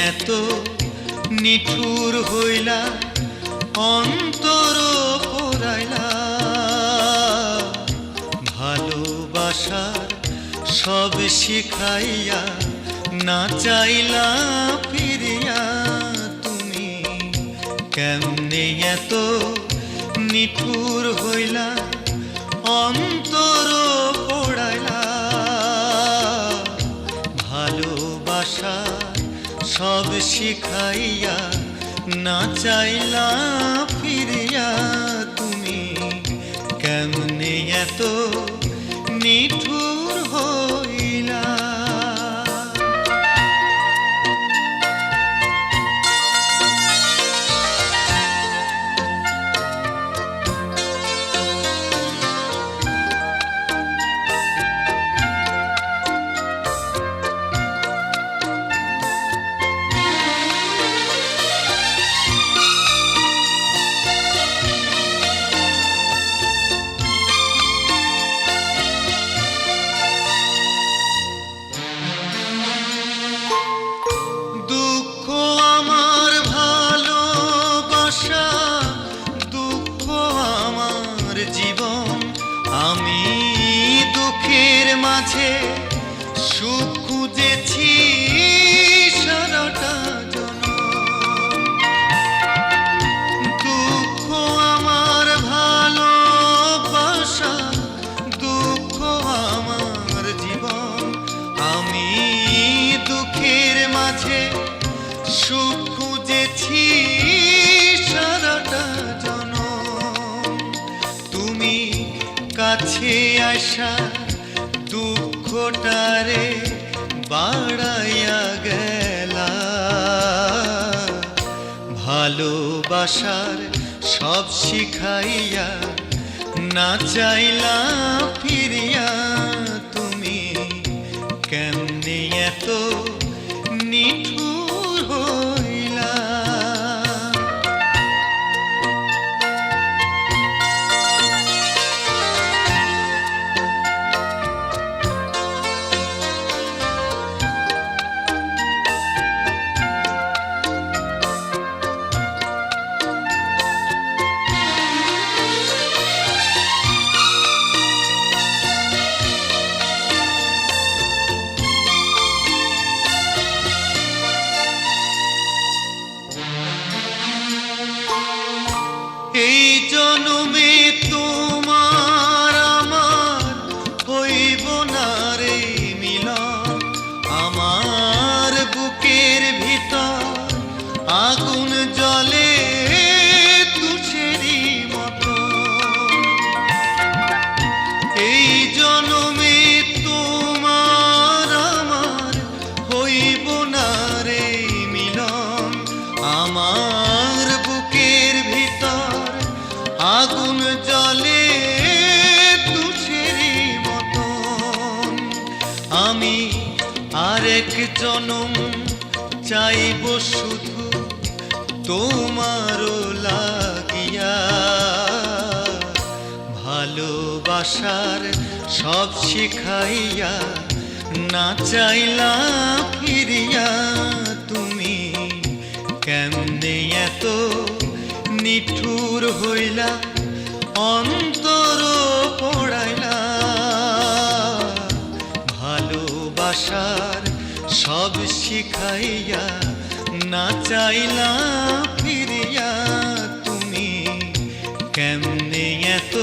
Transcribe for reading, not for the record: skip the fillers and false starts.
এত নিঠুর হইলা অন্তর পোড়াইলা ভালোবাসার সব শিখাইয়া না চাইলা ফিরিয়া তুমি কেমনে এত নিঠুর হইলা অন্তর পোড়াইলা ভালোবাসার সব শিখাইয়া না চাইলা ফিরিয়া তুমি কেমনে এত নিঠুর হইলা। জীবন আমি দুঃখের মাঝে সুখ খুঁজেছি সারাটা জনম। দুঃখ আমার ভালোবাসা, দুঃখ আমার জীবন আমি দুঃখের মাঝে সুখ খুঁজেছি সারাটা কাছে আসা দুঃখটারে বাড়াইয়া গেলা ভালোবাসার সব শিখাইয়া না চাইলা ফিরিয়া তুমি কেমনে এত নিঠুর হইলা। এই জন্মে তোমার আমার হইব না রে মিলন, আমার বুকের ভিতর আগুন জ্বলে তুষেরই মতো। এই জন্মে তোমার আমার হইব না রে মিলন, আমার বুকের ভিতর আগুন জ্বলে তুষেরই মতন। আমি আরেক জনম চাইব শুধু তোমারও লাগিয়া ভালোবাসার সব শিখাইয়া না চাইলা ফিরিয়া তুমি কেমনে এত নিঠুর হইলা অন্তর পোড়াইলা ভালোবাসার সব শিখাইয়া না চাইলা ফিরিয়া তুমি কেমনে এত